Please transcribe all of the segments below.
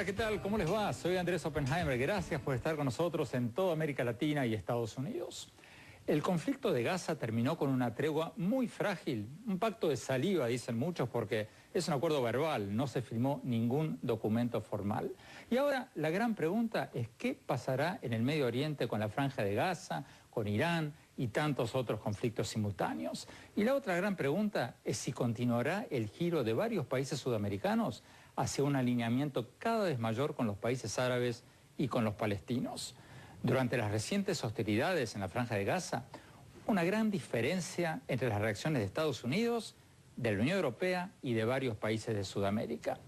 Hola, ¿qué tal? ¿Cómo les va? Soy Andrés Oppenheimer. Gracias por estar con nosotros en toda América Latina y Estados Unidos. El conflicto de Gaza terminó con una tregua muy frágil, un pacto de saliva, dicen muchos, porque es un acuerdo verbal, no se firmó ningún documento formal. Y ahora la gran pregunta es ¿qué pasará en el Medio Oriente con la Franja de Gaza, con Irán y tantos otros conflictos simultáneos? Y la otra gran pregunta es si continuará el giro de varios países sudamericanos hacia un alineamiento cada vez mayor con los países árabes y con los palestinos. Durante las recientes hostilidades en la Franja de Gaza, una gran diferencia entre las reacciones de Estados Unidos, de la Unión Europea y de varios países de Sudamérica.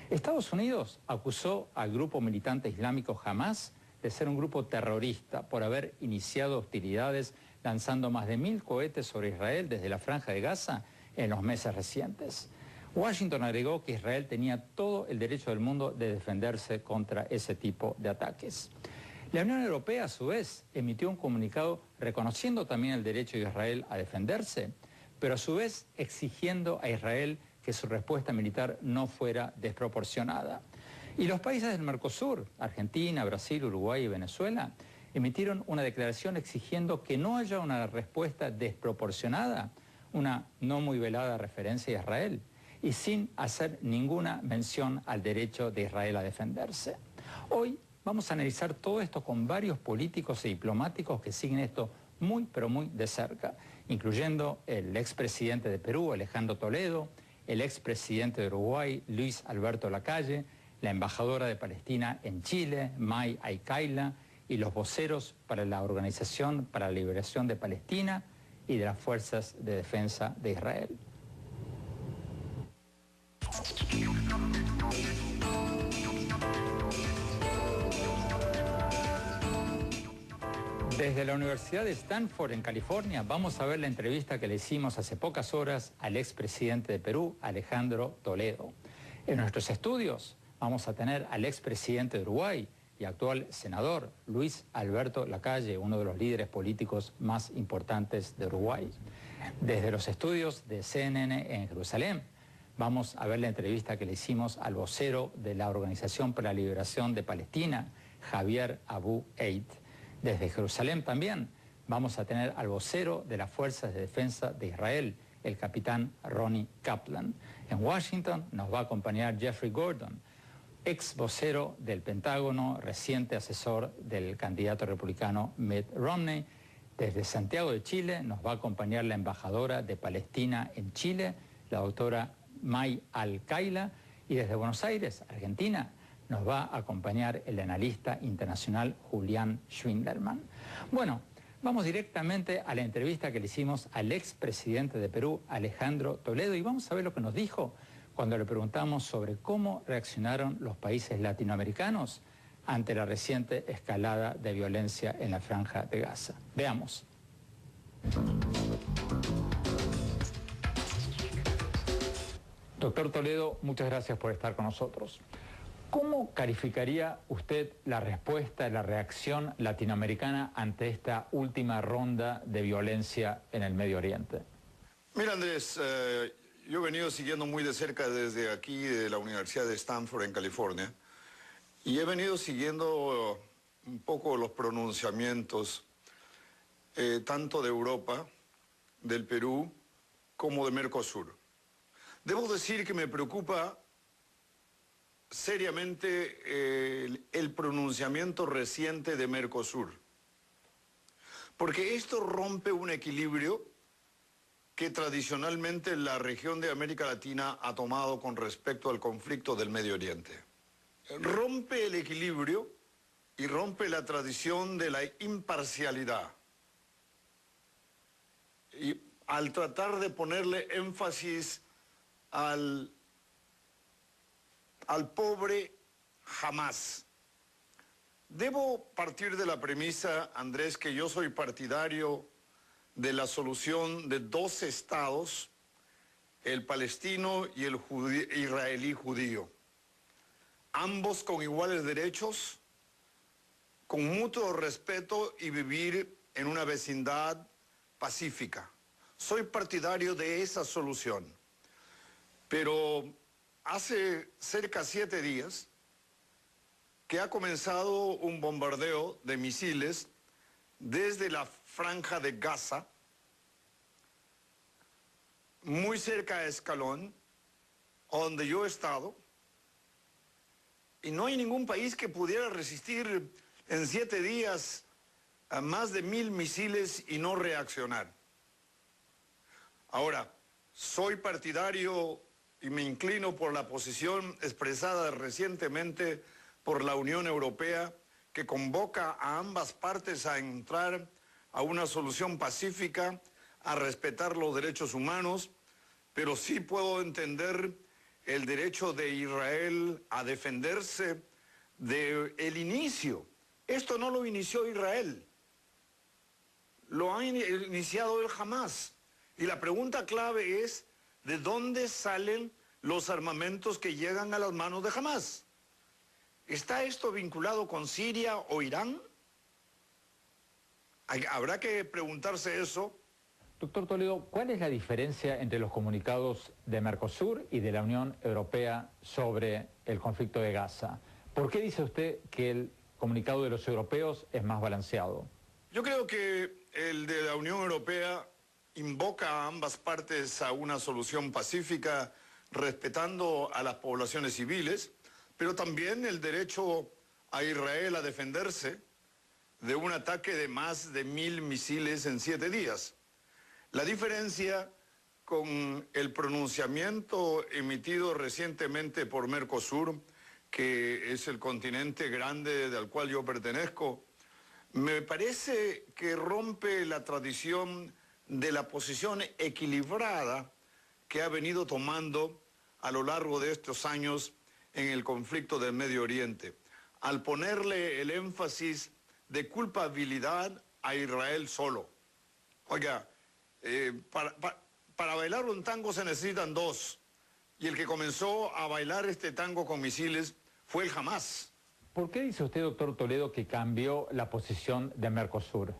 Estados Unidos acusó al grupo militante islámico Hamás de ser un grupo terrorista por haber iniciado hostilidades lanzando más de 1000 cohetes sobre Israel desde la Franja de Gaza en los meses recientes. Washington agregó que Israel tenía todo el derecho del mundo de defenderse contra ese tipo de ataques. La Unión Europea, a su vez, emitió un comunicado reconociendo también el derecho de Israel a defenderse, pero a su vez exigiendo a Israel que su respuesta militar no fuera desproporcionada. Y los países del Mercosur, Argentina, Brasil, Uruguay y Venezuela, emitieron una declaración exigiendo que no haya una respuesta desproporcionada, una no muy velada referencia a Israel, y sin hacer ninguna mención al derecho de Israel a defenderse. Hoy vamos a analizar todo esto con varios políticos y diplomáticos que siguen esto muy, pero muy de cerca, incluyendo el expresidente de Perú, Alejandro Toledo, el expresidente de Uruguay, Luis Alberto Lacalle, la embajadora de Palestina en Chile, May Aykaila, y los voceros para la Organización para la Liberación de Palestina y de las Fuerzas de Defensa de Israel. Desde la Universidad de Stanford, en California, vamos a ver la entrevista que le hicimos hace pocas horas al expresidente de Perú, Alejandro Toledo. En nuestros estudios vamos a tener al expresidente de Uruguay y actual senador, Luis Alberto Lacalle, uno de los líderes políticos más importantes de Uruguay. Desde los estudios de CNN en Jerusalén, vamos a ver la entrevista que le hicimos al vocero de la Organización para la Liberación de Palestina, Javier Abu Eid. Desde Jerusalén también vamos a tener al vocero de las Fuerzas de Defensa de Israel, el capitán Ronnie Kaplan. En Washington nos va a acompañar Jeffrey Gordon, ex vocero del Pentágono, reciente asesor del candidato republicano Mitt Romney. Desde Santiago de Chile nos va a acompañar la embajadora de Palestina en Chile, la doctora May Aykaila, y desde Buenos Aires, Argentina, nos va a acompañar el analista internacional Julián Schwindelman. Bueno, vamos directamente a la entrevista que le hicimos al expresidente de Perú, Alejandro Toledo, y vamos a ver lo que nos dijo cuando le preguntamos sobre cómo reaccionaron los países latinoamericanos ante la reciente escalada de violencia en la Franja de Gaza. Veamos. Doctor Toledo, muchas gracias por estar con nosotros. ¿Cómo calificaría usted la respuesta, la reacción latinoamericana ante esta última ronda de violencia en el Medio Oriente? Mira, Andrés, yo he venido siguiendo muy de cerca desde aquí, de la Universidad de Stanford en California, y he venido siguiendo un poco los pronunciamientos tanto de Europa, del Perú, como de Mercosur. Debo decir que me preocupa seriamente el pronunciamiento reciente de Mercosur, porque esto rompe un equilibrio que tradicionalmente la región de América Latina ha tomado con respecto al conflicto del Medio Oriente. Rompe el equilibrio y rompe la tradición de la imparcialidad. Y al tratar de ponerle énfasis al pobre Hamás. Debo partir de la premisa, Andrés, que yo soy partidario de la solución de dos estados, el palestino y el israelí judío, ambos con iguales derechos, con mutuo respeto y vivir en una vecindad pacífica. Soy partidario de esa solución, pero hace cerca de 7 días que ha comenzado un bombardeo de misiles desde la franja de Gaza, muy cerca de Escalón, donde yo he estado, y no hay ningún país que pudiera resistir en 7 días a más de 1000 misiles y no reaccionar. Ahora, soy partidario y me inclino por la posición expresada recientemente por la Unión Europea, que convoca a ambas partes a entrar a una solución pacífica, a respetar los derechos humanos, pero sí puedo entender el derecho de Israel a defenderse del inicio. Esto no lo inició Israel, lo ha iniciado el Hamas. Y la pregunta clave es, ¿de dónde salen los armamentos que llegan a las manos de Hamas? ¿Está esto vinculado con Siria o Irán? Habrá que preguntarse eso. Doctor Toledo, ¿cuál es la diferencia entre los comunicados de Mercosur y de la Unión Europea sobre el conflicto de Gaza? ¿Por qué dice usted que el comunicado de los europeos es más balanceado? Yo creo que el de la Unión Europea invoca a ambas partes a una solución pacífica, respetando a las poblaciones civiles, pero también el derecho a Israel a defenderse de un ataque de más de 1000 misiles en 7 días. La diferencia con el pronunciamiento emitido recientemente por Mercosur, que es el continente grande al cual yo pertenezco, me parece que rompe la tradición de la posición equilibrada que ha venido tomando a lo largo de estos años en el conflicto del Medio Oriente, al ponerle el énfasis de culpabilidad a Israel solo. Oiga, para bailar un tango se necesitan 2, y el que comenzó a bailar este tango con misiles fue el Hamas. ¿Por qué dice usted, doctor Toledo, que cambió la posición de Mercosur?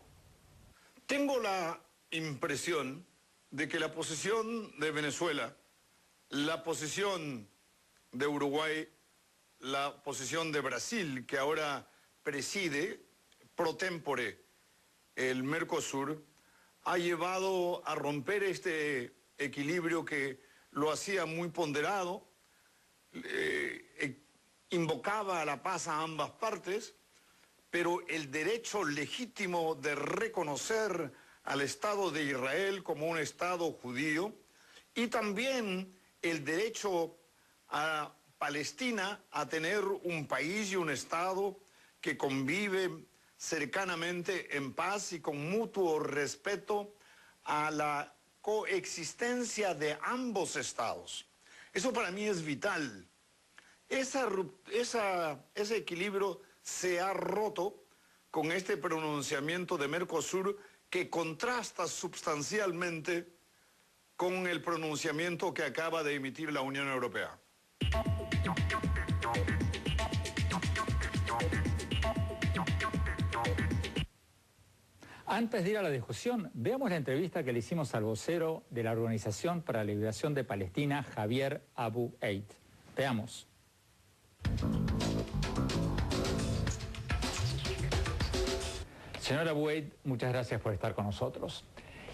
Tengo la impresión de que la posición de Venezuela, la posición de Uruguay, la posición de Brasil, que ahora preside pro tempore el Mercosur, ha llevado a romper este equilibrio que lo hacía muy ponderado, invocaba a la paz a ambas partes, pero el derecho legítimo de reconocer al Estado de Israel como un Estado judío y también el derecho a Palestina a tener un país y un Estado que convive cercanamente en paz y con mutuo respeto a la coexistencia de ambos estados. Eso para mí es vital. Ese equilibrio se ha roto con este pronunciamiento de Mercosur que contrasta sustancialmente con el pronunciamiento que acaba de emitir la Unión Europea. Antes de ir a la discusión, veamos la entrevista que le hicimos al vocero de la Organización para la Liberación de Palestina, Javier Abu Eid. Veamos. Señor Abu Eid, muchas gracias por estar con nosotros.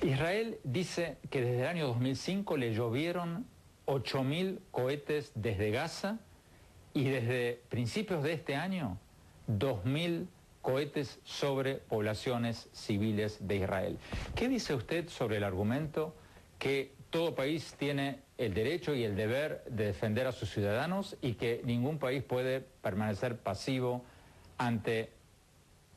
Israel dice que desde el año 2005 le llovieron 8000 cohetes desde Gaza y desde principios de este año 2000 cohetes sobre poblaciones civiles de Israel. ¿Qué dice usted sobre el argumento que todo país tiene el derecho y el deber de defender a sus ciudadanos y que ningún país puede permanecer pasivo ante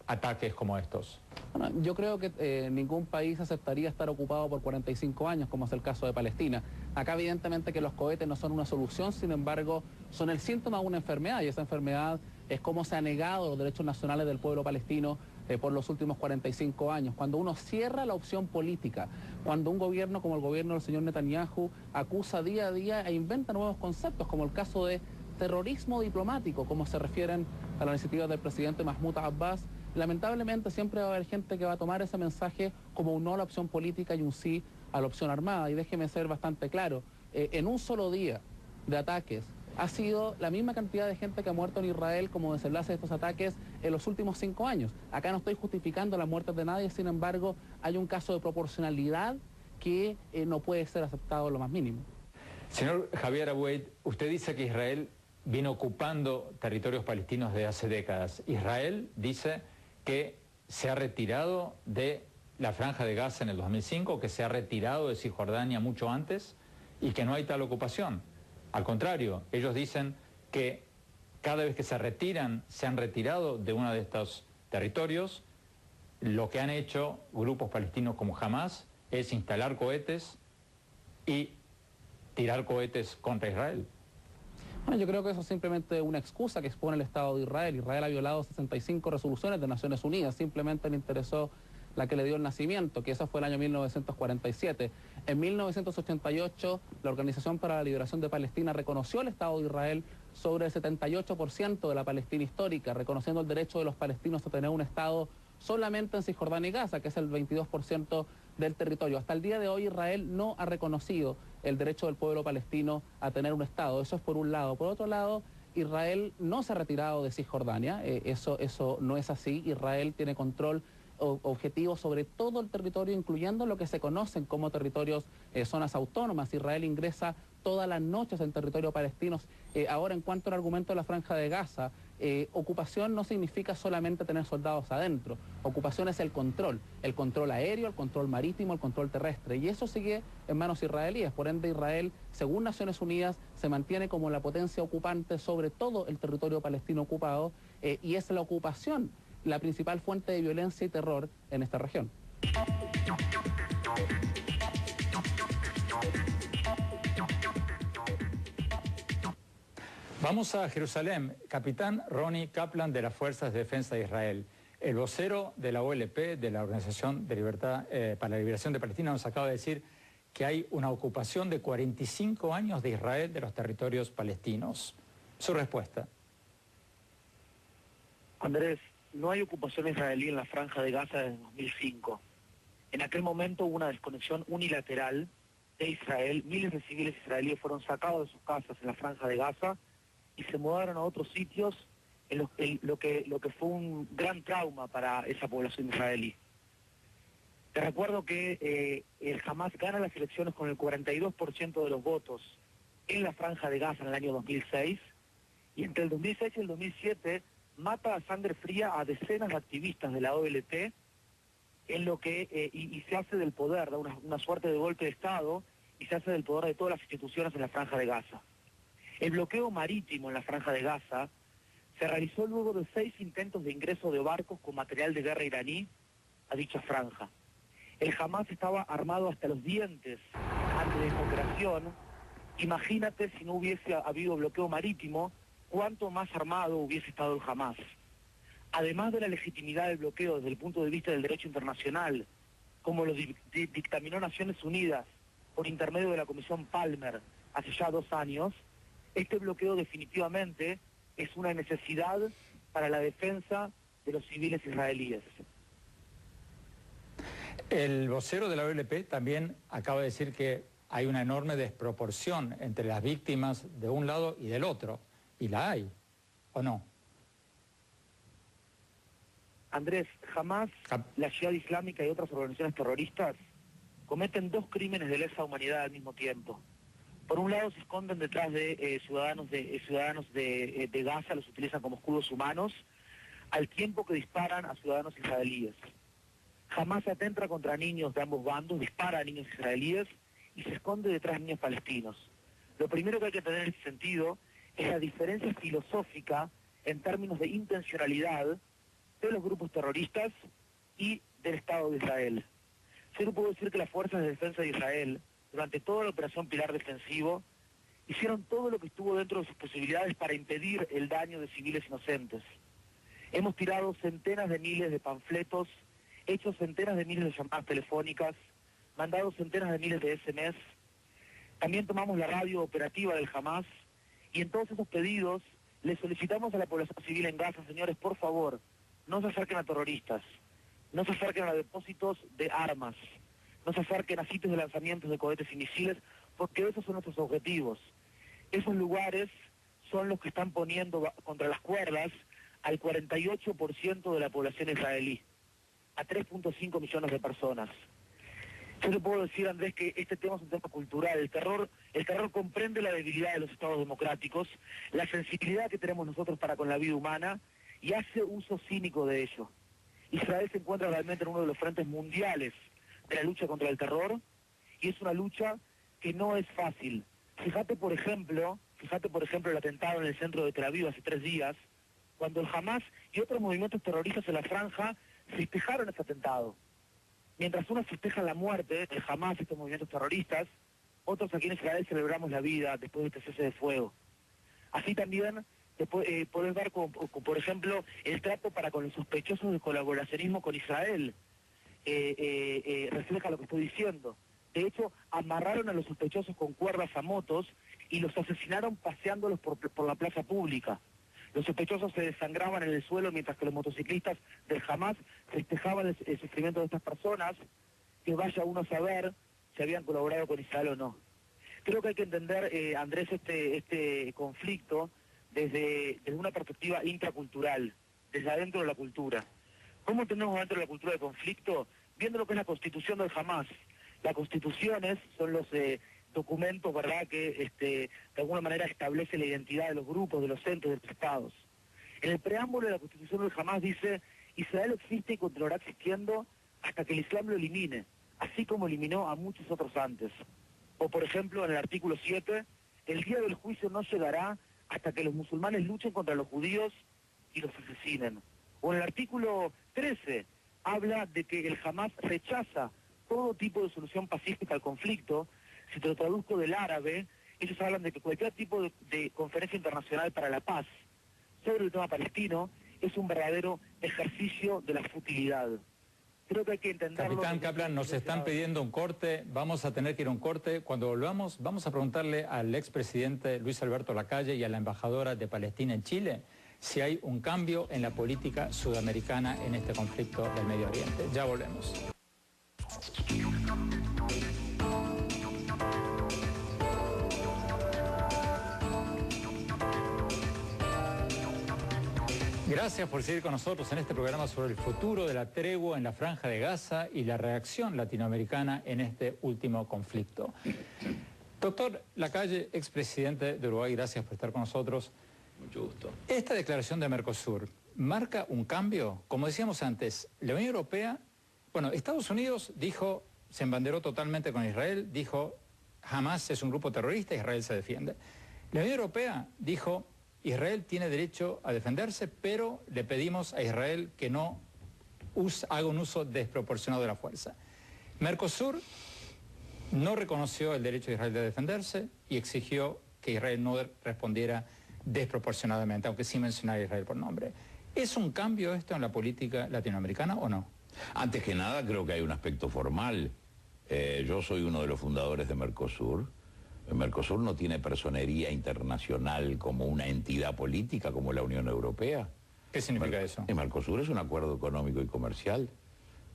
ataques como estos? Bueno, yo creo que ningún país aceptaría estar ocupado por 45 años, como es el caso de Palestina. Acá evidentemente que los cohetes no son una solución, sin embargo, son el síntoma de una enfermedad, y esa enfermedad es cómo se han negado los derechos nacionales del pueblo palestino por los últimos 45 años. Cuando uno cierra la opción política, cuando un gobierno como el gobierno del señor Netanyahu acusa día a día e inventa nuevos conceptos, como el caso de terrorismo diplomático, como se refieren a la iniciativa del presidente Mahmoud Abbas, lamentablemente siempre va a haber gente que va a tomar ese mensaje como un no a la opción política y un sí a la opción armada. Y déjeme ser bastante claro, en un solo día de ataques ha sido la misma cantidad de gente que ha muerto en Israel como desenlace de estos ataques en los últimos 5 años. Acá no estoy justificando las muertes de nadie, sin embargo, hay un caso de proporcionalidad que no puede ser aceptado en lo más mínimo. Señor Javier Aboued, usted dice que Israel viene ocupando territorios palestinos desde hace décadas. Israel dice que se ha retirado de la Franja de Gaza en el 2005, que se ha retirado de Cisjordania mucho antes y que no hay tal ocupación. Al contrario, ellos dicen que cada vez que se retiran, se han retirado de uno de estos territorios. Lo que han hecho grupos palestinos como Hamas es instalar cohetes y tirar cohetes contra Israel. Bueno, yo creo que eso es simplemente una excusa que expone el Estado de Israel. Israel ha violado 65 resoluciones de Naciones Unidas, simplemente le interesó la que le dio el nacimiento, que eso fue el año 1947. En 1988, la Organización para la Liberación de Palestina reconoció el Estado de Israel sobre el 78% de la Palestina histórica, reconociendo el derecho de los palestinos a tener un Estado solamente en Cisjordania y Gaza, que es el 22% del territorio. Hasta el día de hoy Israel no ha reconocido el derecho del pueblo palestino a tener un Estado. Eso es por un lado. Por otro lado, Israel no se ha retirado de Cisjordania. Eso no es así. Israel tiene control objetivo sobre todo el territorio, incluyendo lo que se conocen como territorios, zonas autónomas. Israel ingresa todas las noches en territorio palestino. Ahora, en cuanto al argumento de la Franja de Gaza, ocupación no significa solamente tener soldados adentro. Ocupación es el control aéreo, el control marítimo, el control terrestre, y eso sigue en manos israelíes. Por ende, Israel, según Naciones Unidas, se mantiene como la potencia ocupante sobre todo el territorio palestino ocupado, y es la ocupación la principal fuente de violencia y terror en esta región. Vamos a Jerusalén. Capitán Ronnie Kaplan de las Fuerzas de Defensa de Israel. El vocero de la OLP, de la Organización de Libertad, para la Liberación de Palestina, nos acaba de decir que hay una ocupación de 45 años de Israel de los territorios palestinos. Su respuesta. Andrés, no hay ocupación israelí en la Franja de Gaza desde 2005. En aquel momento hubo una desconexión unilateral de Israel. Miles de civiles israelíes fueron sacados de sus casas en la Franja de Gaza y se mudaron a otros sitios en lo que fue un gran trauma para esa población israelí. Te recuerdo que el Hamas gana las elecciones con el 42% de los votos en la Franja de Gaza en el año 2006, y entre el 2006 y el 2007 mata a sangre fría a decenas de activistas de la OLP, en lo que y se hace del poder, da una suerte de golpe de Estado, y se hace del poder de todas las instituciones en la Franja de Gaza. El bloqueo marítimo en la Franja de Gaza se realizó luego de 6 intentos de ingreso de barcos con material de guerra iraní a dicha franja. El Hamas estaba armado hasta los dientes antes de esta operación. Imagínate si no hubiese habido bloqueo marítimo, cuánto más armado hubiese estado el Hamas. Además de la legitimidad del bloqueo desde el punto de vista del derecho internacional, como lo dictaminó Naciones Unidas por intermedio de la Comisión Palmer hace ya 2 años, este bloqueo definitivamente es una necesidad para la defensa de los civiles israelíes. El vocero de la OLP también acaba de decir que hay una enorme desproporción entre las víctimas de un lado y del otro. ¿Y la hay o no? Andrés, jamás la Jihad Islámica y otras organizaciones terroristas cometen 2 crímenes de lesa humanidad al mismo tiempo. Por un lado se esconden detrás de ciudadanos de Gaza, los utilizan como escudos humanos, al tiempo que disparan a ciudadanos israelíes. Jamás se atenta contra niños de ambos bandos, dispara a niños israelíes y se esconde detrás de niños palestinos. Lo primero que hay que tener en ese sentido es la diferencia filosófica en términos de intencionalidad de los grupos terroristas y del Estado de Israel. Yo puedo decir que las fuerzas de defensa de Israel, durante toda la operación Pilar Defensivo, hicieron todo lo que estuvo dentro de sus posibilidades para impedir el daño de civiles inocentes. Hemos tirado centenas de miles de panfletos, hecho centenas de miles de llamadas telefónicas, mandado centenas de miles de SMS. También tomamos la radio operativa del Hamas, y en todos esos pedidos le solicitamos a la población civil en Gaza: señores, por favor, no se acerquen a terroristas, no se acerquen a depósitos de armas, no se acerquen a sitios de lanzamientos de cohetes y misiles, porque esos son nuestros objetivos. Esos lugares son los que están poniendo contra las cuerdas al 48% de la población israelí, a 3.5 millones de personas. Yo le puedo decir, Andrés, que este tema es un tema cultural. El terror comprende la debilidad de los estados democráticos, la sensibilidad que tenemos nosotros para con la vida humana, y hace uso cínico de ello. Israel se encuentra realmente en uno de los frentes mundiales de la lucha contra el terror, y es una lucha que no es fácil. Fíjate por ejemplo el atentado en el centro de Tel Aviv hace 3 días, cuando el Hamas y otros movimientos terroristas en la franja festejaron ese atentado. Mientras unos festejan la muerte del Hamas y estos movimientos terroristas, otros aquí en Israel celebramos la vida después de este cese de fuego. Así también podés ver, por ejemplo, el trato para con los sospechosos de colaboracionismo con Israel. Refleja lo que estoy diciendo. De hecho, amarraron a los sospechosos con cuerdas a motos y los asesinaron paseándolos por la plaza pública. Los sospechosos se desangraban en el suelo mientras que los motociclistas del Hamas festejaban el sufrimiento de estas personas, que vaya uno a saber si habían colaborado con Israel o no. Creo que hay que entender, Andrés, este conflicto desde una perspectiva intracultural, desde adentro de la cultura. ¿Cómo entendemos adentro de la cultura de conflicto? Viendo lo que es la constitución del Hamas. Las constituciones son los documentos, ¿verdad?, que de alguna manera establece la identidad de los grupos, de los centros, de los estados. En el preámbulo de la Constitución del Hamas dice: Israel existe y continuará existiendo hasta que el Islam lo elimine, así como eliminó a muchos otros antes. O por ejemplo, en el artículo 7, el día del juicio no llegará hasta que los musulmanes luchen contra los judíos y los asesinen. O en el artículo 13, habla de que el Hamas rechaza todo tipo de solución pacífica al conflicto. Si te lo traduzco del árabe, ellos hablan de que cualquier tipo de conferencia internacional para la paz sobre el tema palestino es un verdadero ejercicio de la futilidad. Creo que hay que entenderlo. Capitán Kaplan, nos están pidiendo un corte, vamos a tener que ir a un corte. Cuando volvamos, vamos a preguntarle al expresidente Luis Alberto Lacalle y a la embajadora de Palestina en Chile si hay un cambio en la política sudamericana en este conflicto del Medio Oriente. Ya volvemos. Gracias por seguir con nosotros en este programa sobre el futuro de la tregua en la Franja de Gaza y la reacción latinoamericana en este último conflicto. Doctor Lacalle, expresidente de Uruguay, gracias por estar con nosotros. Mucho gusto. Esta declaración de Mercosur marca un cambio. Como decíamos antes, la Unión Europea, Estados Unidos dijo, se embanderó totalmente con Israel, dijo, Hamas es un grupo terrorista, Israel se defiende. La Unión Europea dijo, Israel tiene derecho a defenderse, pero le pedimos a Israel que no haga un uso desproporcionado de la fuerza. Mercosur no reconoció el derecho de Israel de defenderse y exigió que Israel no respondiera desproporcionadamente, aunque sí mencionara a Israel por nombre. ¿Es un cambio esto en la política latinoamericana o no? Antes que nada, creo que hay un aspecto formal. Yo soy uno de los fundadores de Mercosur. Mercosur no tiene personería internacional como una entidad política como la Unión Europea. ¿Qué significa eso? Mercosur es un acuerdo económico y comercial.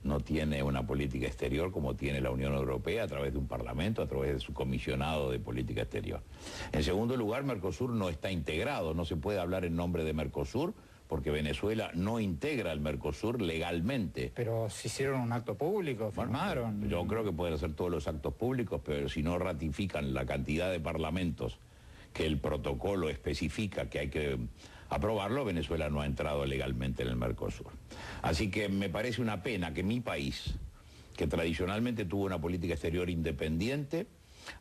No tiene una política exterior como tiene la Unión Europea a través de un parlamento, a través de su comisionado de política exterior. En segundo lugar, Mercosur no está integrado. No se puede hablar en nombre de Mercosur porque Venezuela no integra el Mercosur legalmente. Pero si hicieron un acto público, firmaron. Bueno, yo creo que pueden hacer todos los actos públicos, pero si no ratifican la cantidad de parlamentos que el protocolo especifica que hay que aprobarlo, Venezuela no ha entrado legalmente en el Mercosur. Así que me parece una pena que mi país, que tradicionalmente tuvo una política exterior independiente,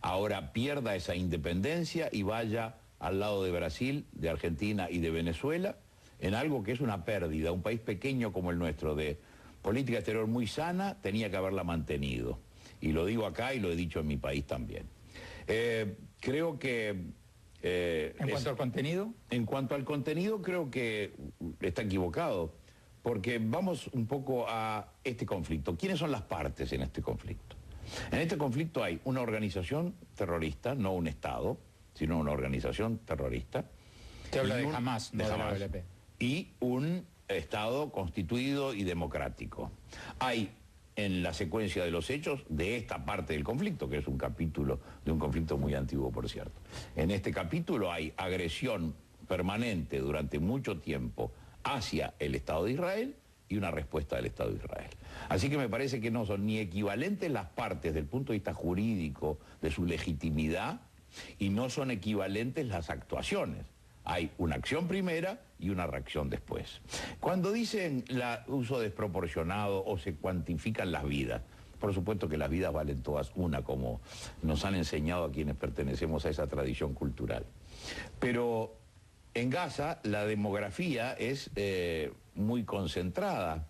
ahora pierda esa independencia y vaya al lado de Brasil, de Argentina y de Venezuela, en algo que es una pérdida. Un país pequeño como el nuestro, de política exterior muy sana, tenía que haberla mantenido. Y lo digo acá y lo he dicho en mi país también. Creo que... ¿En cuanto al contenido? En cuanto al contenido, creo que está equivocado, porque vamos un poco a este conflicto. ¿Quiénes son las partes en este conflicto? En este conflicto hay una organización terrorista, no un Estado, sino una organización terrorista. Te habla de Hamas, no de la OLP. Y un Estado constituido y democrático. Hay en la secuencia de los hechos de esta parte del conflicto, que es un capítulo de un conflicto muy antiguo, por cierto. En este capítulo hay agresión permanente durante mucho tiempo hacia el Estado de Israel y una respuesta del Estado de Israel. Así que me parece que no son ni equivalentes las partes del punto de vista jurídico de su legitimidad y no son equivalentes las actuaciones. Hay una acción primera y una reacción después. Cuando dicen uso desproporcionado o se cuantifican las vidas, por supuesto que las vidas valen todas una, como nos han enseñado a quienes pertenecemos a esa tradición cultural. Pero en Gaza la demografía es muy concentrada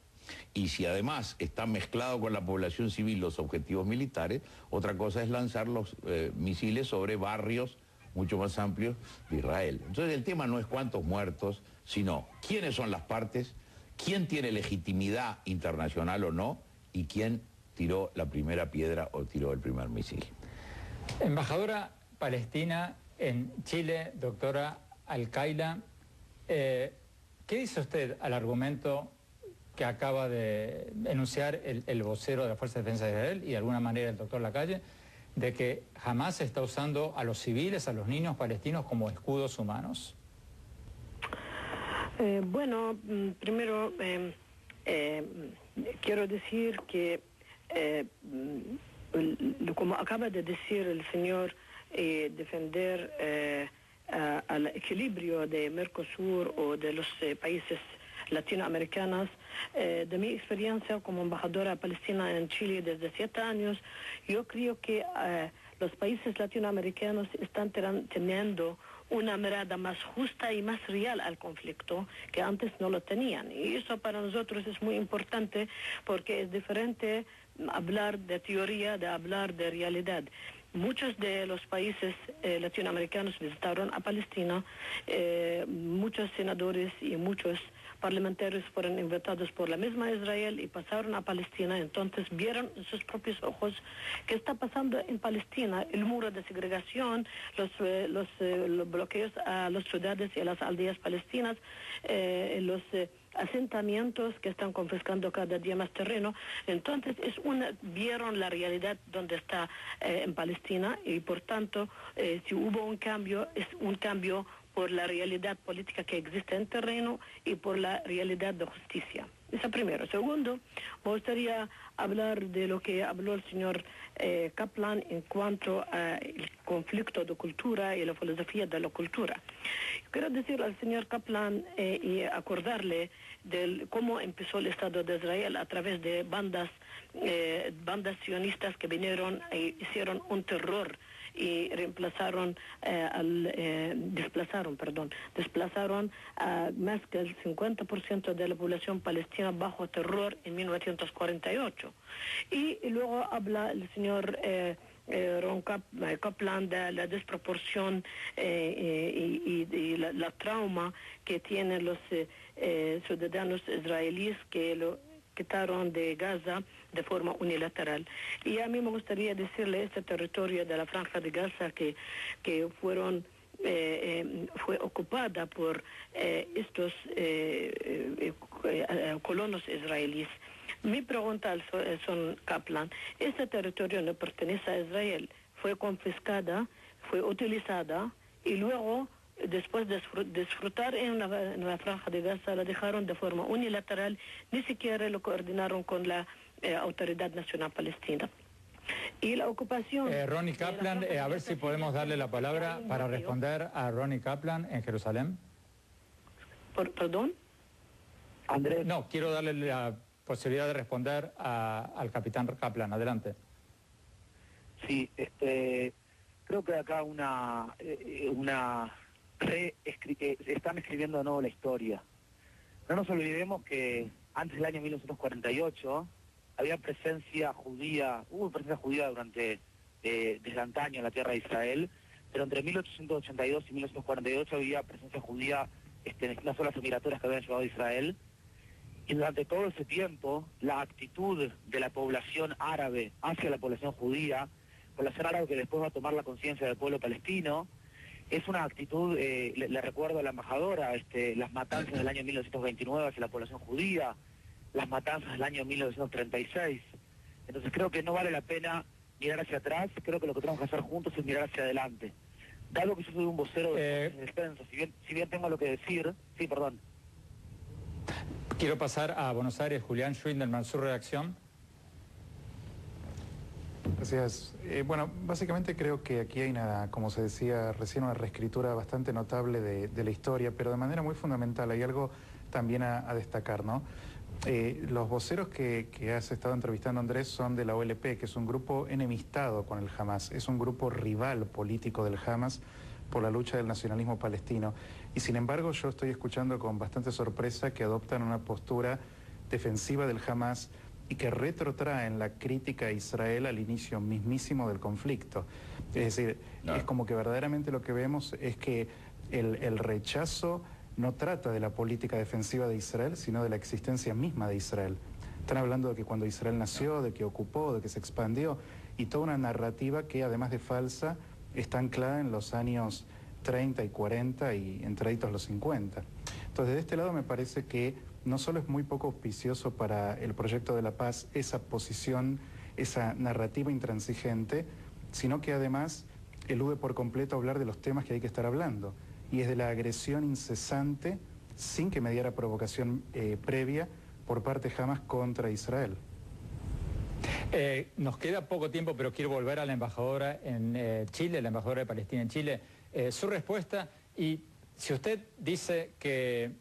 y si además está mezclado con la población civil los objetivos militares, otra cosa es lanzar los misiles sobre barrios mucho más amplios de Israel. Entonces el tema no es cuántos muertos, sino quiénes son las partes, quién tiene legitimidad internacional o no, y quién tiró la primera piedra o tiró el primer misil. Embajadora palestina en Chile, doctora Al-Qaila, ¿qué dice usted al argumento que acaba de enunciar el vocero de la Fuerza de Defensa de Israel y de alguna manera el doctor Lacalle, de que Hamás está usando a los civiles, a los niños palestinos como escudos humanos? Bueno, primero quiero decir que, como acaba de decir el señor, defender al equilibrio de Mercosur o de los países latinoamericanos, de mi experiencia como embajadora palestina en Chile desde 7 años, yo creo que los países latinoamericanos están teniendo una mirada más justa y más real al conflicto que antes no lo tenían. Y eso para nosotros es muy importante porque es diferente hablar de teoría de hablar de realidad. Muchos de los países latinoamericanos visitaron a Palestina, muchos senadores y muchos parlamentarios fueron invitados por la misma Israel y pasaron a Palestina, entonces vieron en sus propios ojos qué está pasando en Palestina, el muro de segregación, los bloqueos a las ciudades y a las aldeas palestinas, los asentamientos que están confiscando cada día más terreno. Entonces vieron la realidad donde está en Palestina y por tanto si hubo un cambio, es un cambio por la realidad política que existe en terreno y por la realidad de justicia. Eso primero. Segundo, me gustaría hablar de lo que habló el señor Kaplan en cuanto al conflicto de cultura y la filosofía de la cultura. Quiero decirle al señor Kaplan y acordarle de cómo empezó el Estado de Israel a través de bandas sionistas que vinieron e hicieron un terror y desplazaron a más que el 50% de la población palestina bajo terror en 1948. Y luego habla el señor Ron Kaplan de la desproporción y la trauma que tienen los ciudadanos israelíes que lo quitaron de Gaza de forma unilateral. Y a mí me gustaría decirle este territorio de la Franja de Gaza que fue ocupada por estos colonos israelíes. Mi pregunta al son Kaplan, este territorio no pertenece a Israel, fue confiscada, fue utilizada y luego después de disfrutar en la Franja de Gaza la dejaron de forma unilateral, ni siquiera lo coordinaron con la Autoridad Nacional Palestina. Y la ocupación... Ronnie Kaplan, a ver si podemos darle la palabra para responder a Ronnie Kaplan en Jerusalén. ¿Perdón? Andrés. No, quiero darle la posibilidad de responder al capitán Kaplan. Adelante. Sí, creo que acá están escribiendo de nuevo la historia. No nos olvidemos que antes del año 1948 hubo presencia judía durante desde antaño en la tierra de Israel, pero entre 1882 y 1948 había presencia judía en las zonas migratorias que habían llegado a Israel. Y durante todo ese tiempo, la actitud de la población árabe hacia la población judía, población árabe que después va a tomar la conciencia del pueblo palestino, es una actitud, le recuerdo a la embajadora, las matanzas del año 1929 hacia la población judía, las matanzas del año 1936, Entonces creo que no vale la pena mirar hacia atrás, creo que lo que tenemos que hacer juntos es mirar hacia adelante. Dado que yo soy un vocero de defensa, si bien tengo lo que decir, sí, perdón. Quiero pasar a Buenos Aires, Julián Schwindelman, su reacción. Gracias. Bueno, básicamente creo que aquí hay una, como se decía recién, una reescritura bastante notable de la historia, pero de manera muy fundamental. Hay algo también a destacar, ¿no? Los voceros que has estado entrevistando, Andrés, son de la OLP, que es un grupo enemistado con el Hamas, es un grupo rival político del Hamas por la lucha del nacionalismo palestino. Y sin embargo, yo estoy escuchando con bastante sorpresa que adoptan una postura defensiva del Hamas y que retrotraen la crítica a Israel al inicio mismísimo del conflicto. Es decir, es como que verdaderamente lo que vemos es que el rechazo no trata de la política defensiva de Israel, sino de la existencia misma de Israel. Están hablando de que cuando Israel nació, de que ocupó, de que se expandió, y toda una narrativa que, además de falsa, está anclada en los años 30 y 40 y entraditos los 50. Entonces, de este lado me parece que no solo es muy poco auspicioso para el proyecto de la paz esa posición, esa narrativa intransigente, sino que además elude por completo hablar de los temas que hay que estar hablando, y es de la agresión incesante, sin que mediara provocación previa, por parte de Hamas contra Israel. Nos queda poco tiempo, pero quiero volver a la embajadora en Chile, la embajadora de Palestina en Chile. Su respuesta, y si usted dice que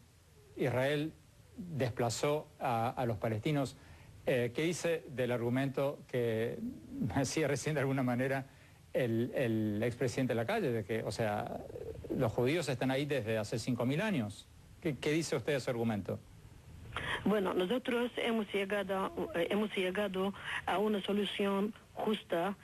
Israel desplazó a los palestinos, ¿qué dice del argumento que hacía recién de alguna manera el expresidente Lacalle, de que, o sea, los judíos están ahí desde hace 5.000 años? ¿Qué dice usted de ese argumento? Bueno, nosotros hemos llegado a una solución justa,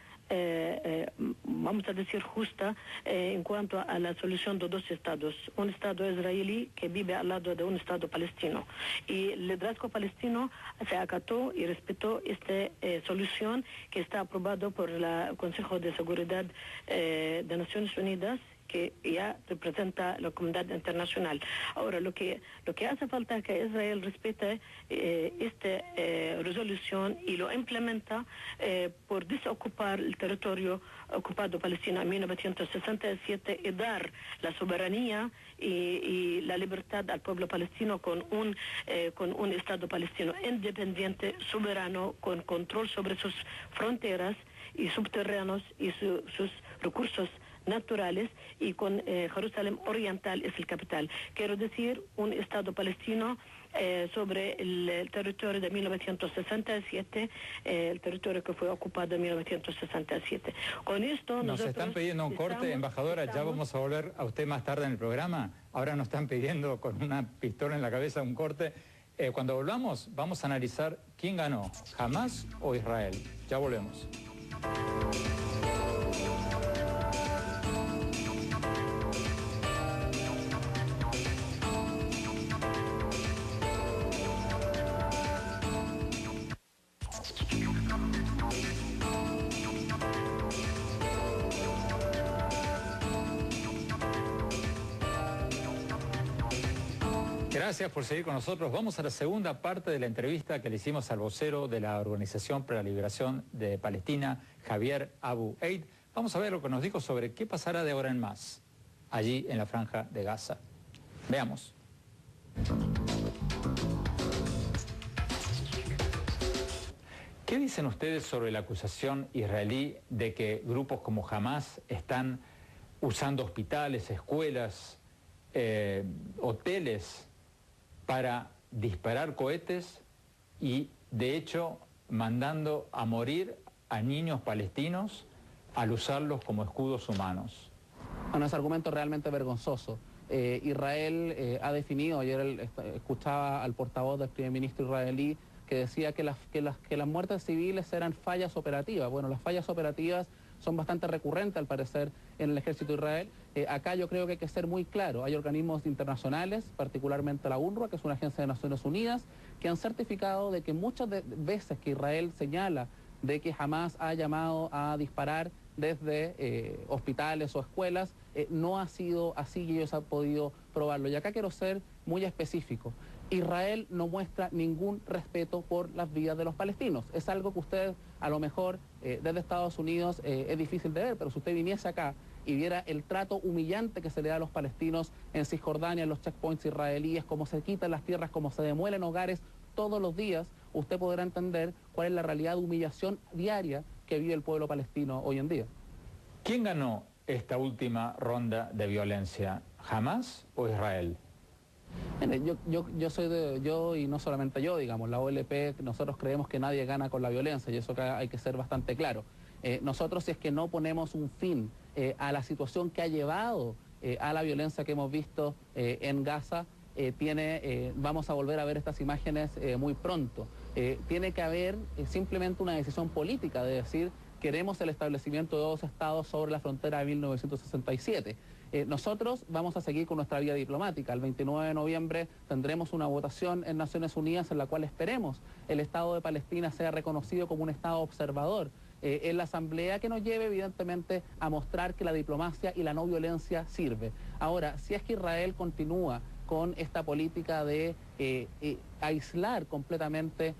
vamos a decir justa, en cuanto a la solución de dos estados. Un estado israelí que vive al lado de un estado palestino. Y el liderazgo palestino se acató y respetó esta solución que está aprobado por el Consejo de Seguridad de Naciones Unidas, que ya representa la comunidad internacional. Ahora, lo que hace falta es que Israel respete esta resolución y lo implementa por desocupar el territorio ocupado palestino en 1967 y dar la soberanía y la libertad al pueblo palestino con un Estado palestino independiente, soberano, con control sobre sus fronteras y subterráneos y sus recursos naturales, y con Jerusalén Oriental es el capital. Quiero decir, un Estado palestino sobre el territorio de 1967, el territorio que fue ocupado en 1967. Con esto nos están pidiendo un corte, embajadora, ya vamos a volver a usted más tarde en el programa. Ahora nos están pidiendo con una pistola en la cabeza un corte. Cuando volvamos, vamos a analizar quién ganó, Hamas o Israel. Ya volvemos. Gracias por seguir con nosotros. Vamos a la segunda parte de la entrevista que le hicimos al vocero de la Organización para la Liberación de Palestina, Javier Abu Eid. Vamos a ver lo que nos dijo sobre qué pasará de ahora en más allí en la Franja de Gaza. Veamos. ¿Qué dicen ustedes sobre la acusación israelí de que grupos como Hamas están usando hospitales, escuelas, hoteles para disparar cohetes y, de hecho, mandando a morir a niños palestinos al usarlos como escudos humanos? Bueno, ese argumento es realmente vergonzoso. Israel ha definido, ayer escuchaba al portavoz del primer ministro israelí que decía que las muertes civiles eran fallas operativas. Bueno, las fallas operativas son bastante recurrentes, al parecer, en el ejército de Israel. Acá yo creo que hay que ser muy claro. Hay organismos internacionales, particularmente la UNRWA, que es una agencia de Naciones Unidas, que han certificado de que muchas veces que Israel señala de que jamás ha llamado a disparar desde hospitales o escuelas, no ha sido así y ellos han podido probarlo. Y acá quiero ser muy específico. Israel no muestra ningún respeto por las vidas de los palestinos. Es algo que usted, a lo mejor, desde Estados Unidos es difícil de ver, pero si usted viniese acá y viera el trato humillante que se le da a los palestinos en Cisjordania, en los checkpoints israelíes, cómo se quitan las tierras, cómo se demuelen hogares todos los días, usted podrá entender cuál es la realidad de humillación diaria que vive el pueblo palestino hoy en día. ¿Quién ganó esta última ronda de violencia? ¿Hamás o Israel? Mire, yo y no solamente yo, digamos, la OLP, nosotros creemos que nadie gana con la violencia y eso acá hay que ser bastante claro. Nosotros, si es que no ponemos un fin a la situación que ha llevado a la violencia que hemos visto en Gaza, vamos a volver a ver estas imágenes muy pronto. Tiene que haber simplemente una decisión política de decir queremos el establecimiento de 2 estados sobre la frontera de 1967. Nosotros vamos a seguir con nuestra vía diplomática. El 29 de noviembre tendremos una votación en Naciones Unidas en la cual esperemos el Estado de Palestina sea reconocido como un Estado observador en la Asamblea, que nos lleve evidentemente a mostrar que la diplomacia y la no violencia sirve. Ahora, si es que Israel continúa con esta política de aislar completamente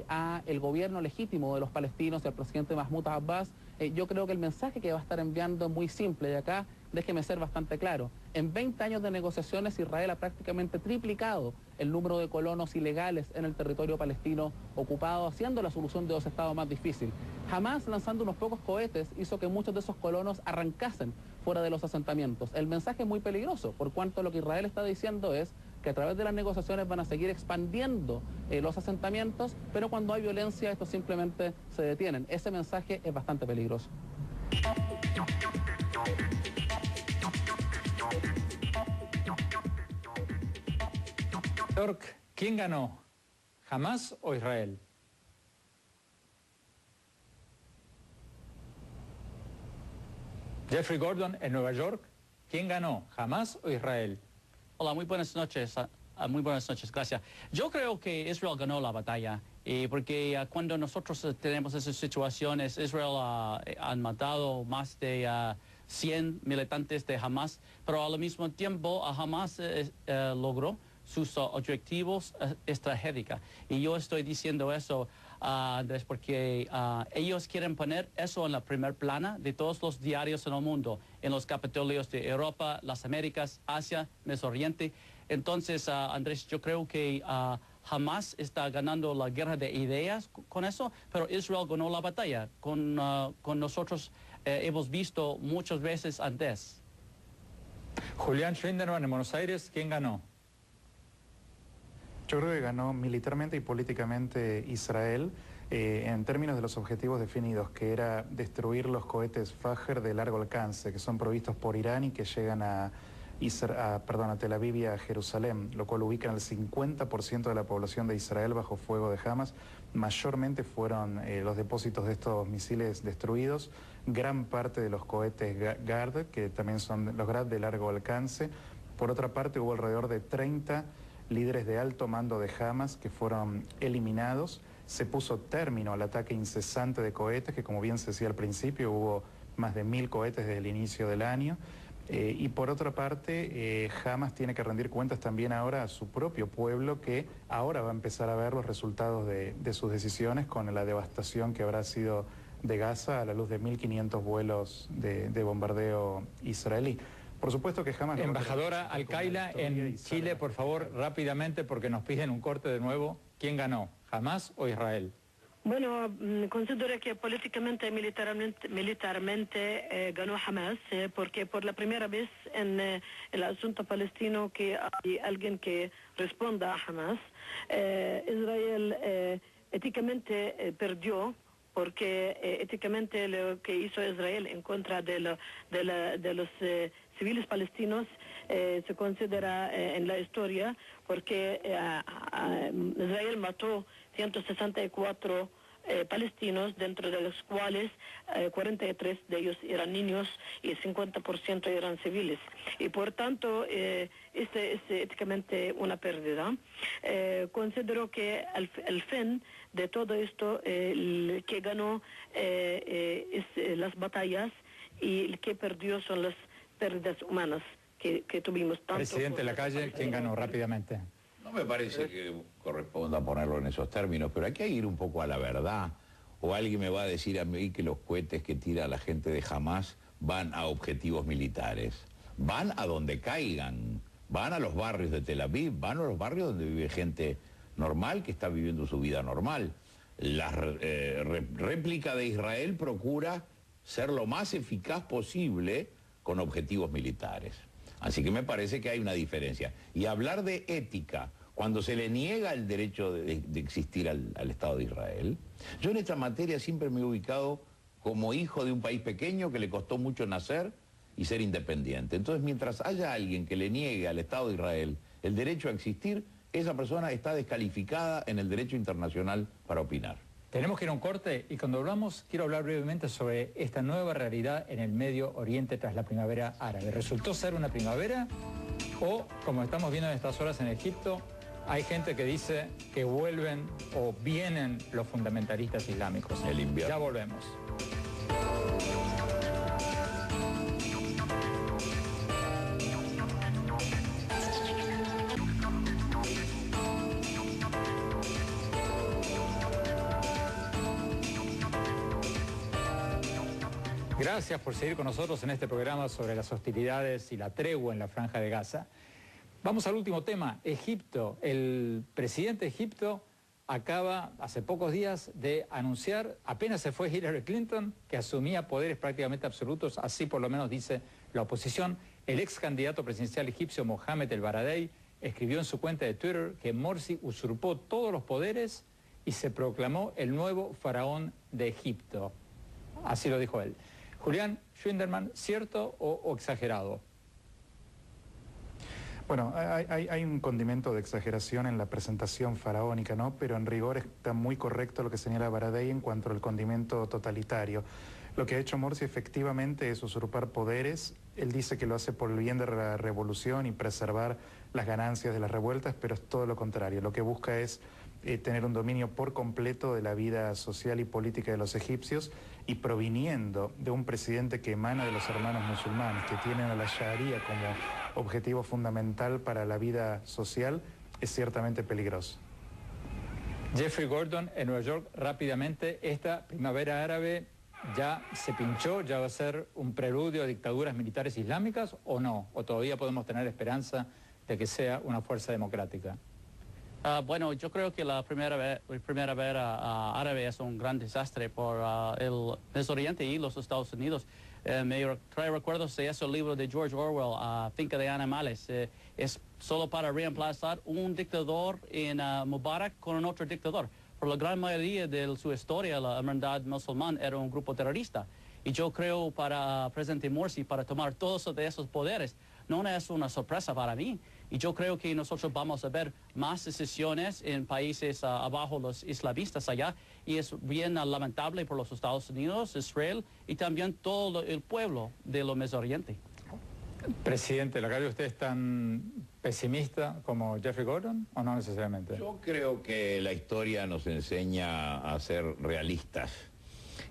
a el gobierno legítimo de los palestinos y al presidente Mahmoud Abbas, yo creo que el mensaje que va a estar enviando es muy simple, y acá déjeme ser bastante claro. En 20 años de negociaciones, Israel ha prácticamente triplicado el número de colonos ilegales en el territorio palestino ocupado, haciendo la solución de 2 estados más difícil. Jamás lanzando unos pocos cohetes hizo que muchos de esos colonos arrancasen fuera de los asentamientos. El mensaje es muy peligroso, por cuanto lo que Israel está diciendo es que a través de las negociaciones van a seguir expandiendo los asentamientos, pero cuando hay violencia estos simplemente se detienen. Ese mensaje es bastante peligroso. ¿Quién ganó? ¿Hamás o Israel? Jeffrey Gordon, en Nueva York, ¿quién ganó? ¿Hamás o Israel? Hola, muy buenas noches. Muy buenas noches, gracias. Yo creo que Israel ganó la batalla, porque cuando nosotros tenemos esas situaciones, Israel han matado más de 100 militantes de Hamás, pero al mismo tiempo Hamás logró sus objetivos estratégicos. Y yo estoy diciendo eso, Andrés, porque ellos quieren poner eso en la primer plana de todos los diarios en el mundo, en los capitolios de Europa, las Américas, Asia, Medio Oriente. Entonces, Andrés, yo creo que Hamás está ganando la guerra de ideas con eso, pero Israel ganó la batalla. Con nosotros hemos visto muchas veces antes. Julián Schwindemann, en Buenos Aires, ¿quién ganó? Yo creo que ganó militarmente y políticamente Israel en términos de los objetivos definidos, que era destruir los cohetes Fajr de largo alcance, que son provistos por Irán y que llegan a Tel Aviv y a Jerusalén, lo cual ubican al 50% de la población de Israel bajo fuego de Hamas. Mayormente fueron los depósitos de estos misiles destruidos, gran parte de los cohetes Gard, que también son los Grad de largo alcance. Por otra parte, hubo alrededor de 30 líderes de alto mando de Hamas que fueron eliminados. Se puso término al ataque incesante de cohetes, que como bien se decía al principio, hubo más de 1000 cohetes desde el inicio del año. Y por otra parte, Hamas tiene que rendir cuentas también ahora a su propio pueblo, que ahora va a empezar a ver los resultados de sus decisiones con la devastación que habrá sido de Gaza a la luz de 1500 vuelos de bombardeo israelí. Por supuesto que Hamas... Embajadora Al-Qaila en Chile, por favor, rápidamente, porque nos piden un corte de nuevo. ¿Quién ganó? ¿Hamás o Israel? Bueno, considero que políticamente y militarmente ganó Hamás, porque por la primera vez en el asunto palestino que hay alguien que responda a Hamás. Israel éticamente perdió, porque éticamente lo que hizo Israel en contra de los civiles palestinos se considera en la historia, porque Israel mató 164 palestinos, dentro de los cuales 43 de ellos eran niños y 50% eran civiles. Y por tanto, este es éticamente una pérdida. Considero que el fin de todo esto, el que ganó es las batallas, y el que perdió son las pérdidas humanas que tuvimos. Tanto Presidente Lacalle, ¿quién ganó rápidamente? No me parece que corresponda ponerlo en esos términos, pero hay que ir un poco a la verdad. O alguien me va a decir a mí que los cohetes que tira la gente de Hamás van a objetivos militares. Van a donde caigan, van a los barrios de Tel Aviv, van a los barrios donde vive gente normal que está viviendo su vida normal. La réplica de Israel procura ser lo más eficaz posible con objetivos militares. Así que me parece que hay una diferencia. Y hablar de ética cuando se le niega el derecho de existir al Estado de Israel. Yo en esta materia siempre me he ubicado como hijo de un país pequeño que le costó mucho nacer y ser independiente. Entonces, mientras haya alguien que le niegue al Estado de Israel el derecho a existir, esa persona está descalificada en el derecho internacional para opinar. Tenemos que ir a un corte y cuando hablamos quiero hablar brevemente sobre esta nueva realidad en el Medio Oriente tras la primavera árabe. ¿Resultó ser una primavera o, como estamos viendo en estas horas en Egipto, hay gente que dice que vuelven o vienen los fundamentalistas islámicos? El invierno. Ya volvemos. Gracias por seguir con nosotros en este programa sobre las hostilidades y la tregua en la Franja de Gaza. Vamos al último tema, Egipto. El presidente de Egipto acaba hace pocos días de anunciar, apenas se fue Hillary Clinton, que asumía poderes prácticamente absolutos, así por lo menos dice la oposición. El ex candidato presidencial egipcio Mohamed El Baradei escribió en su cuenta de Twitter que Morsi usurpó todos los poderes y se proclamó el nuevo faraón de Egipto. Así lo dijo él. Julián Schinderman, ¿cierto o exagerado? Bueno, hay un condimento de exageración en la presentación faraónica, ¿no? Pero en rigor está muy correcto lo que señala Baradei en cuanto al condimento totalitario. Lo que ha hecho Morsi efectivamente es usurpar poderes. Él dice que lo hace por el bien de la revolución y preservar las ganancias de las revueltas, pero es todo lo contrario. Lo que busca es tener un dominio por completo de la vida social y política de los egipcios, y proviniendo de un presidente que emana de los hermanos musulmanes, que tienen a la Sharia como objetivo fundamental para la vida social, es ciertamente peligroso. Jeffrey Gordon, en Nueva York, rápidamente, esta primavera árabe ya se pinchó, ya va a ser un preludio a dictaduras militares islámicas o no, o todavía podemos tener esperanza de que sea una fuerza democrática. Bueno, yo creo que la primavera árabe es un gran desastre por el Medio Oriente y los Estados Unidos. Me trae recuerdos de ese libro de George Orwell, Finca de Animales. Es solo para reemplazar un dictador en Mubarak con un otro dictador. Por la gran mayoría de su historia, la hermandad musulmana era un grupo terrorista. Y yo creo para presidente Morsi, para tomar todos esos poderes, no es una sorpresa para mí. Y yo creo que nosotros vamos a ver más decisiones en países abajo, los islamistas allá, y es bien lamentable por los Estados Unidos, Israel y también todo el pueblo de lo Medio Oriente. Presidente, ¿la calle usted es tan pesimista como Jeffrey Gordon o no necesariamente? Yo creo que la historia nos enseña a ser realistas.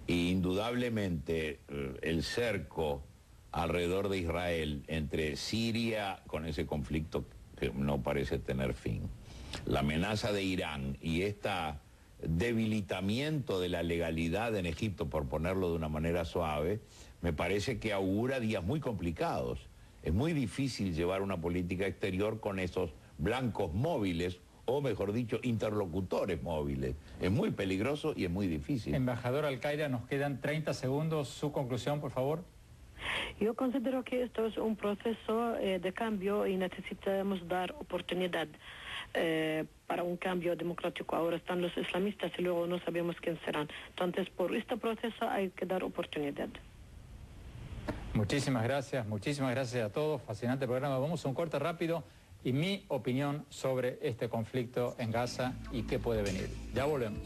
Y indudablemente el cerco alrededor de Israel entre Siria, con ese conflicto que no parece tener fin, la amenaza de Irán y este debilitamiento de la legalidad en Egipto, por ponerlo de una manera suave, me parece que augura días muy complicados. Es muy difícil llevar una política exterior con esos blancos móviles, o mejor dicho, interlocutores móviles. Es muy peligroso y es muy difícil. Embajador Al-Qaeda, nos quedan 30 segundos. Su conclusión, por favor. Yo considero que esto es un proceso de cambio y necesitamos dar oportunidad para un cambio democrático. Ahora están los islamistas y luego no sabemos quién serán. Entonces, por este proceso hay que dar oportunidad. Muchísimas gracias a todos. Fascinante programa. Vamos a un corte rápido y mi opinión sobre este conflicto en Gaza y qué puede venir. Ya volvemos.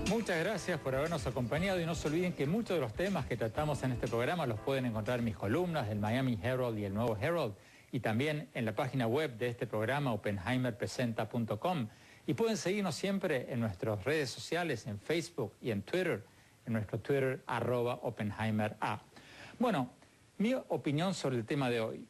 Muchas gracias por habernos acompañado y no se olviden que muchos de los temas que tratamos en este programa los pueden encontrar en mis columnas del Miami Herald y el Nuevo Herald y también en la página web de este programa, oppenheimerpresenta.com. Y pueden seguirnos siempre en nuestras redes sociales, en Facebook y en Twitter, en nuestro Twitter @OppenheimerA. Bueno, mi opinión sobre el tema de hoy.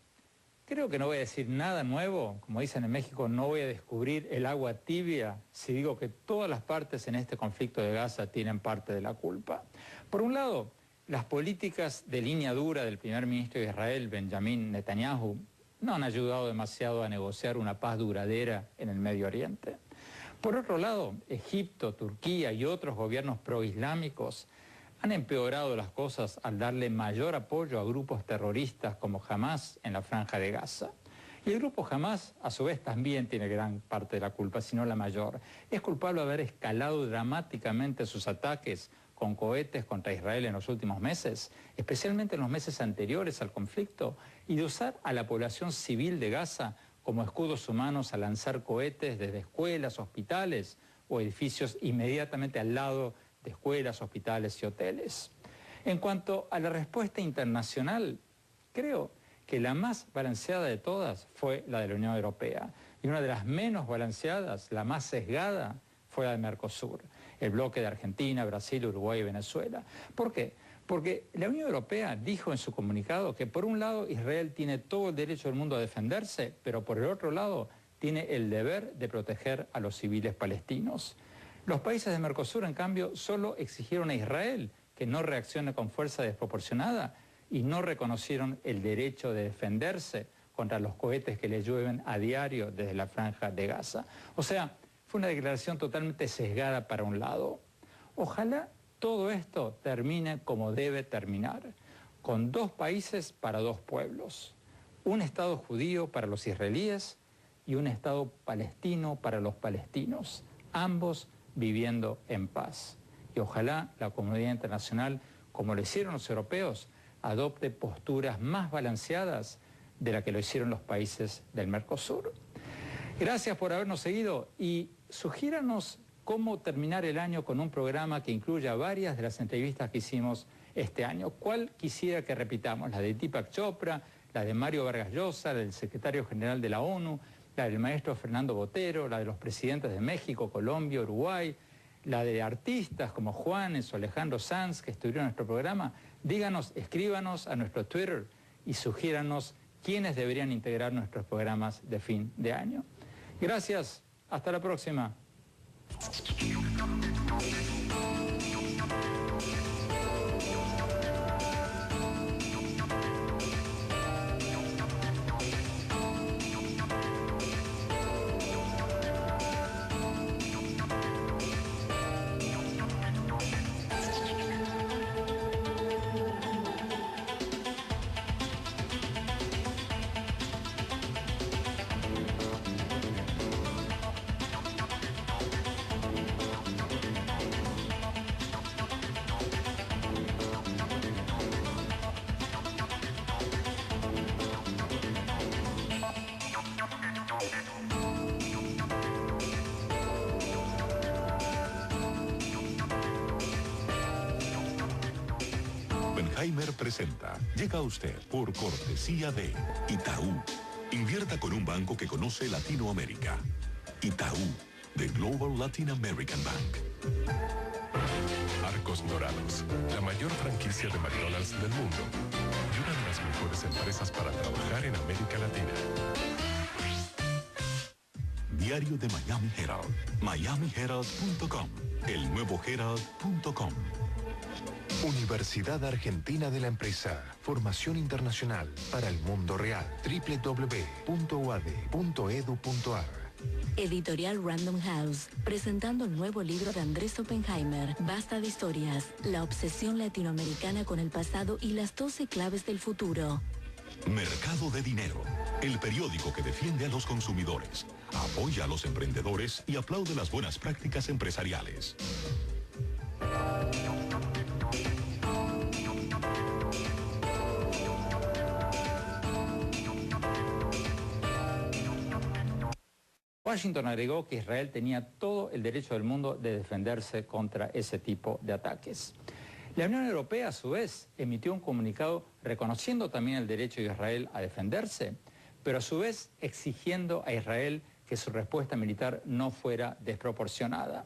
Creo que no voy a decir nada nuevo, como dicen en México, no voy a descubrir el agua tibia si digo que todas las partes en este conflicto de Gaza tienen parte de la culpa. Por un lado, las políticas de línea dura del primer ministro de Israel, Benjamin Netanyahu, no han ayudado demasiado a negociar una paz duradera en el Medio Oriente. Por otro lado, Egipto, Turquía y otros gobiernos proislámicos han empeorado las cosas al darle mayor apoyo a grupos terroristas como Hamas en la Franja de Gaza. Y el grupo Hamas, a su vez, también tiene gran parte de la culpa, si no la mayor. Es culpable de haber escalado dramáticamente sus ataques con cohetes contra Israel en los últimos meses, especialmente en los meses anteriores al conflicto, y de usar a la población civil de Gaza como escudos humanos a lanzar cohetes desde escuelas, hospitales o edificios inmediatamente al lado de escuelas, hospitales y hoteles. En cuanto a la respuesta internacional, creo que la más balanceada de todas fue la de la Unión Europea y una de las menos balanceadas, la más sesgada, fue la de Mercosur, el bloque de Argentina, Brasil, Uruguay y Venezuela. ¿Por qué? Porque la Unión Europea dijo en su comunicado que por un lado Israel tiene todo el derecho del mundo a defenderse, pero por el otro lado tiene el deber de proteger a los civiles palestinos. Los países de Mercosur, en cambio, solo exigieron a Israel que no reaccione con fuerza desproporcionada y no reconocieron el derecho de defenderse contra los cohetes que le llueven a diario desde la Franja de Gaza. O sea, fue una declaración totalmente sesgada para un lado. Ojalá todo esto termine como debe terminar, con dos países para dos pueblos, un Estado judío para los israelíes y un Estado palestino para los palestinos, ambos viviendo en paz. Y ojalá la comunidad internacional, como lo hicieron los europeos, adopte posturas más balanceadas de la que lo hicieron los países del Mercosur. Gracias por habernos seguido y sugiéranos cómo terminar el año con un programa que incluya varias de las entrevistas que hicimos este año. ¿Cuál quisiera que repitamos? La de Deepak Chopra, la de Mario Vargas Llosa, la del secretario general de la ONU, la del maestro Fernando Botero, la de los presidentes de México, Colombia, Uruguay, la de artistas como Juanes o Alejandro Sanz que estuvieron en nuestro programa. Díganos, escríbanos a nuestro Twitter y sugiéranos quiénes deberían integrar nuestros programas de fin de año. Gracias, hasta la próxima. Oppenheimer presenta. Llega a usted por cortesía de Itaú. Invierta con un banco que conoce Latinoamérica. Itaú, The Global Latin American Bank. Arcos Dorados, la mayor franquicia de McDonald's del mundo y una de las mejores empresas para trabajar en América Latina. Diario de Miami Herald, miamiherald.com, el nuevo herald.com. Universidad Argentina de la Empresa. Formación internacional para el mundo real. www.uad.edu.ar. Editorial Random House, presentando el nuevo libro de Andrés Oppenheimer, Basta de historias, la obsesión latinoamericana con el pasado y las 12 claves del futuro. Mercado de Dinero, el periódico que defiende a los consumidores, apoya a los emprendedores y aplaude las buenas prácticas empresariales. Washington agregó que Israel tenía todo el derecho del mundo de defenderse contra ese tipo de ataques. La Unión Europea, a su vez, emitió un comunicado reconociendo también el derecho de Israel a defenderse, pero a su vez exigiendo a Israel que su respuesta militar no fuera desproporcionada.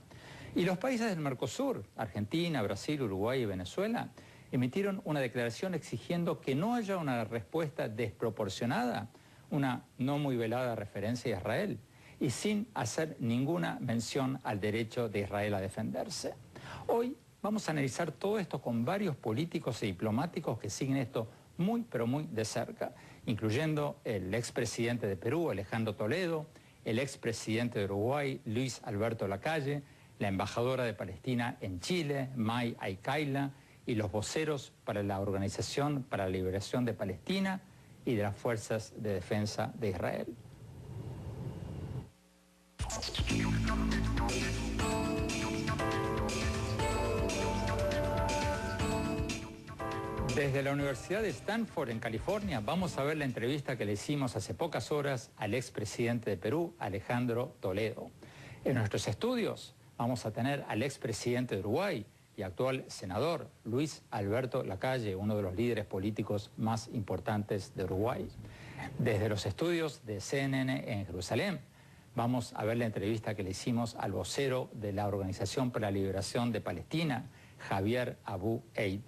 Y los países del Mercosur, Argentina, Brasil, Uruguay y Venezuela, emitieron una declaración exigiendo que no haya una respuesta desproporcionada, una no muy velada referencia a Israel, y sin hacer ninguna mención al derecho de Israel a defenderse. Hoy vamos a analizar todo esto con varios políticos y diplomáticos que siguen esto muy, pero muy de cerca, incluyendo el expresidente de Perú, Alejandro Toledo, el expresidente de Uruguay, Luis Alberto Lacalle, la embajadora de Palestina en Chile, May Aykaila, y los voceros para la Organización para la Liberación de Palestina y de las Fuerzas de Defensa de Israel. Desde la Universidad de Stanford, en California, vamos a ver la entrevista que le hicimos hace pocas horas al expresidente de Perú, Alejandro Toledo. En nuestros estudios vamos a tener al expresidente de Uruguay y actual senador, Luis Alberto Lacalle, uno de los líderes políticos más importantes de Uruguay. Desde los estudios de CNN en Jerusalén, vamos a ver la entrevista que le hicimos al vocero de la Organización para la Liberación de Palestina, Javier Abu Eid.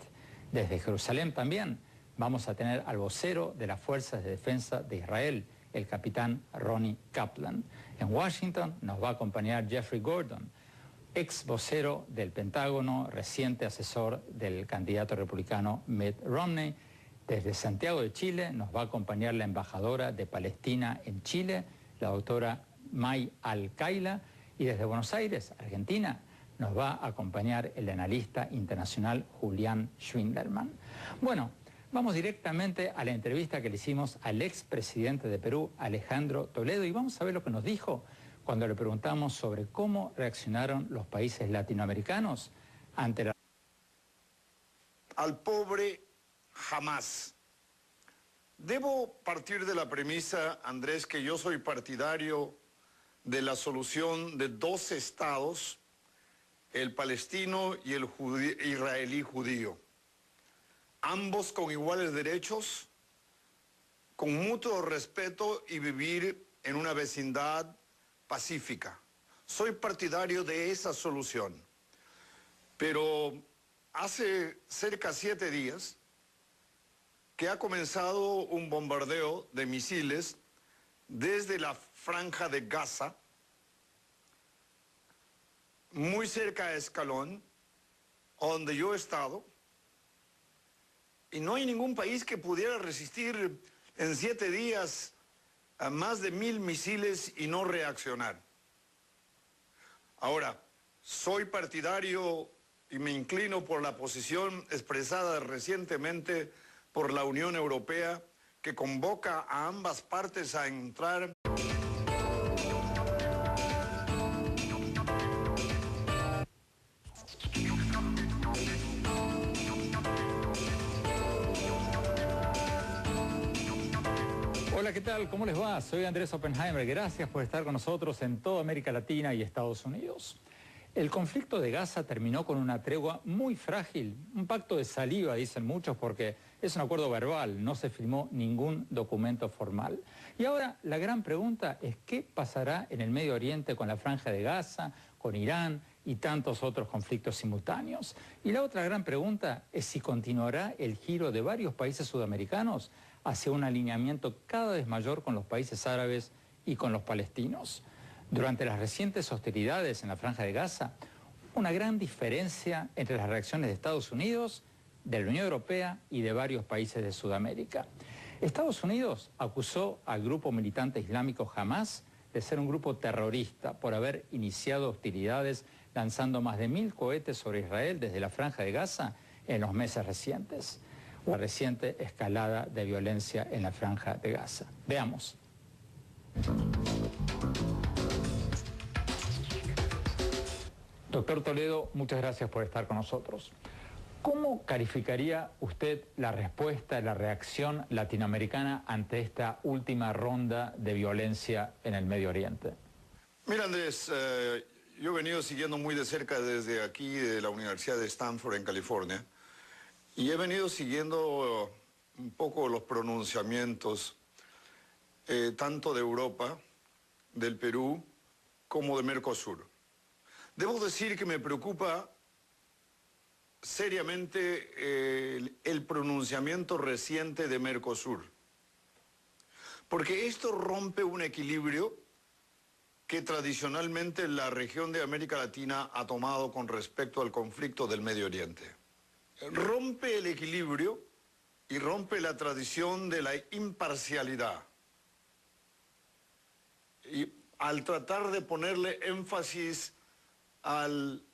Desde Jerusalén también vamos a tener al vocero de las Fuerzas de Defensa de Israel, el capitán Ronnie Kaplan. En Washington nos va a acompañar Jeffrey Gordon, ex vocero del Pentágono, reciente asesor del candidato republicano Mitt Romney. Desde Santiago de Chile nos va a acompañar la embajadora de Palestina en Chile, la doctora May Aykaila, y desde Buenos Aires, Argentina, nos va a acompañar el analista internacional Julián Schwindelman. Bueno, vamos directamente a la entrevista que le hicimos al expresidente de Perú, Alejandro Toledo, y vamos a ver lo que nos dijo cuando le preguntamos sobre cómo reaccionaron los países latinoamericanos ante la... Al pobre jamás. Debo partir de la premisa, Andrés, que yo soy partidario de la solución de dos estados, el palestino y el israelí judío. Ambos con iguales derechos, con mutuo respeto y vivir en una vecindad pacífica. Soy partidario de esa solución. Pero hace cerca de 7 días que ha comenzado un bombardeo de misiles desde la franja de Gaza, muy cerca de Escalón, donde yo he estado, y no hay ningún país que pudiera resistir en 7 días a más de 1000 misiles y no reaccionar. Ahora, soy partidario y me inclino por la posición expresada recientemente por la Unión Europea, que convoca a ambas partes a entrar. Hola, ¿qué tal? ¿Cómo les va? Soy Andrés Oppenheimer. Gracias por estar con nosotros en toda América Latina y Estados Unidos. El conflicto de Gaza terminó con una tregua muy frágil, un pacto de saliva, dicen muchos, porque es un acuerdo verbal, no se firmó ningún documento formal. Y ahora la gran pregunta es qué pasará en el Medio Oriente con la Franja de Gaza, con Irán y tantos otros conflictos simultáneos. Y la otra gran pregunta es si continuará el giro de varios países sudamericanos hacia un alineamiento cada vez mayor con los países árabes y con los palestinos. Durante las recientes hostilidades en la Franja de Gaza, una gran diferencia entre las reacciones de Estados Unidos, de la Unión Europea y de varios países de Sudamérica. Estados Unidos acusó al grupo militante islámico Hamas de ser un grupo terrorista por haber iniciado hostilidades lanzando más de 1000 cohetes sobre Israel desde la Franja de Gaza en los meses recientes. La reciente escalada de violencia en la Franja de Gaza. Veamos. Doctor Toledo, muchas gracias por estar con nosotros. ¿Cómo calificaría usted la respuesta, la reacción latinoamericana ante esta última ronda de violencia en el Medio Oriente? Mira, Andrés, yo he venido siguiendo muy de cerca desde aquí, de la Universidad de Stanford en California, y he venido siguiendo un poco los pronunciamientos tanto de Europa, del Perú como de Mercosur. Debo decir que me preocupa seriamente el pronunciamiento reciente de Mercosur, porque esto rompe un equilibrio que tradicionalmente la región de América Latina ha tomado con respecto al conflicto del Medio Oriente. Rompe el equilibrio y rompe la tradición de la imparcialidad. Y al tratar de ponerle énfasis al